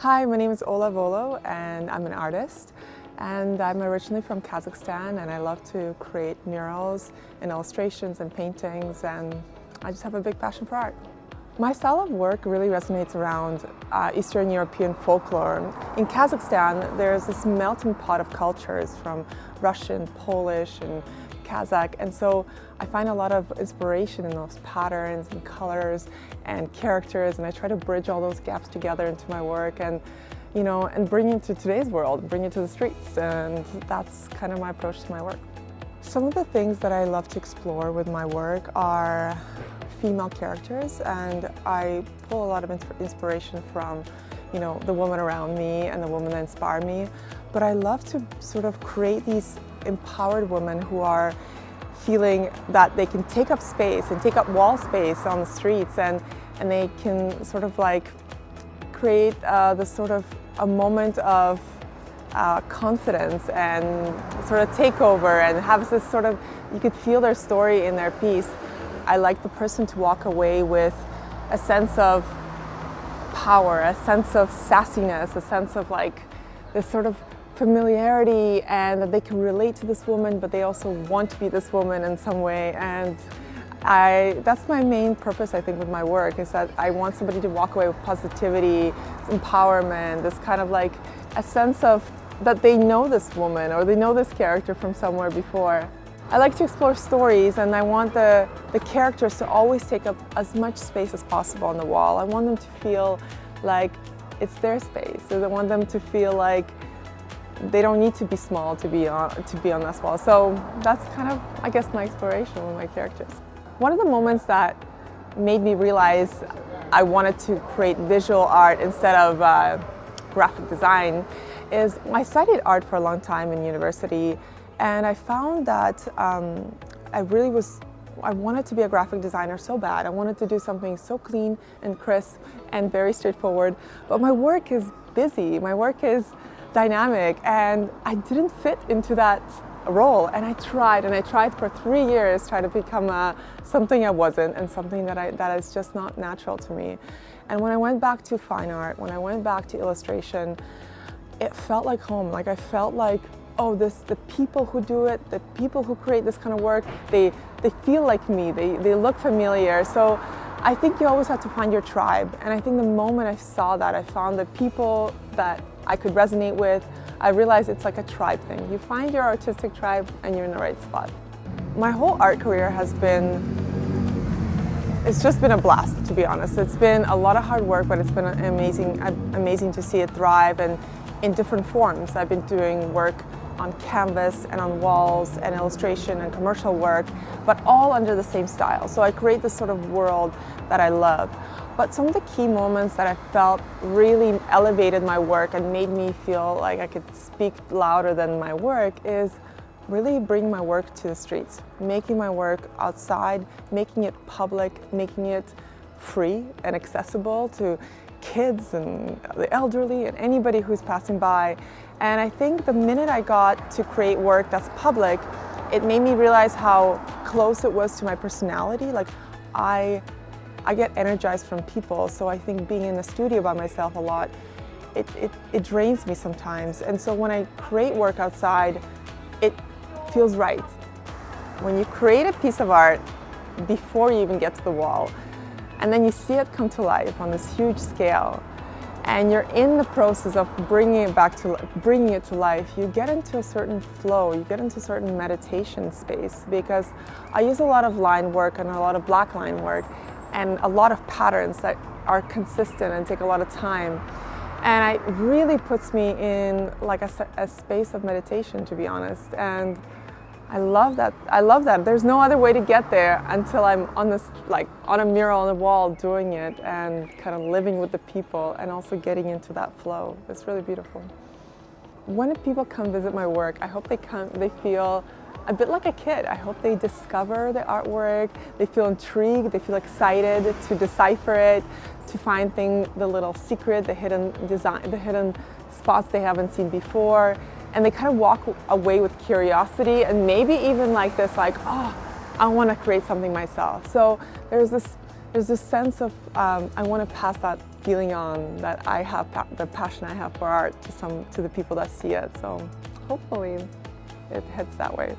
Hi, my name is Ola Volo and I'm an artist, and I'm originally from Kazakhstan, and I love to create murals and illustrations and paintings, and I just have a big passion for art. My style of work really resonates around Eastern European folklore. In Kazakhstan, there's this melting pot of cultures from Russian, Polish, and Kazakh, and so I find a lot of inspiration in those patterns and colors and characters, and I try to bridge all those gaps together into my work and bring it to today's world, bring it to the streets, and that's kind of my approach to my work. Some of the things that I love to explore with my work are female characters, and I pull a lot of inspiration from the women around me and the women that inspire me, but I love to sort of create these empowered women who are feeling that they can take up space and take up wall space on the streets, and they can sort of like create this sort of a moment of confidence and sort of takeover, and have this sort of, you could feel their story in their piece. I like the person to walk away with a sense of power, a sense of sassiness, a sense of like this sort of familiarity, and that they can relate to this woman, but they also want to be this woman in some way. And that's my main purpose, I think, with my work, is that I want somebody to walk away with positivity, empowerment, this kind of like a sense of that they know this woman or they know this character from somewhere before. I like to explore stories, and I want the characters to always take up as much space as possible on the wall. I want them to feel like it's their space. I want them to feel like they don't need to be small to be on this wall. So that's kind of, I guess, my exploration with my characters. One of the moments that made me realize I wanted to create visual art instead of graphic design is I studied art for a long time in university, and I found that I wanted to be a graphic designer so bad. I wanted to do something so clean and crisp and very straightforward, but my work is busy, my work is dynamic, and I didn't fit into that role. And I tried for 3 years, trying to become something I wasn't, and something that is just not natural to me. And when I went back to fine art, when I went back to illustration, it felt like home. Like I felt like, oh, the people who do it, the people who create this kind of work, they feel like me, they look familiar. So I think you always have to find your tribe, and I think the moment I saw that, I found the people that I could resonate with, I realized it's like a tribe thing. You find your artistic tribe and you're in the right spot. My whole art career it's just been a blast, to be honest. It's been a lot of hard work, but it's been amazing to see it thrive, and in different forms. I've been doing work on canvas and on walls and illustration and commercial work, but all under the same style. So I create this sort of world that I love. But some of the key moments that I felt really elevated my work and made me feel like I could speak louder than my work is really bringing my work to the streets, making my work outside, making it public, making it free and accessible to kids and the elderly and anybody who's passing by. And I think the minute I got to create work that's public, it made me realize how close it was to my personality. Like I get energized from people, so I think being in the studio by myself a lot, it drains me sometimes. And so when I create work outside, it feels right. When you create a piece of art before you even get to the wall, and then you see it come to life on this huge scale, and you're in the process of bringing it to life, you get into a certain flow, you get into a certain meditation space, because I use a lot of line work and a lot of black line work and a lot of patterns that are consistent and take a lot of time. And it really puts me in like a space of meditation, to be honest. And I love that. I love that. There's no other way to get there until I'm on this, like on a mural on the wall doing it and kind of living with the people and also getting into that flow. It's really beautiful. When people come visit my work, I hope they feel a bit like a kid. I hope they discover the artwork, they feel intrigued, they feel excited to decipher it, to find the little secret, the hidden design, the hidden spots they haven't seen before. And they kind of walk away with curiosity and maybe even like this, like, oh, I want to create something myself. So there's this sense of I want to pass that feeling on that I have, the passion I have for art to the people that see it. So hopefully it heads that way.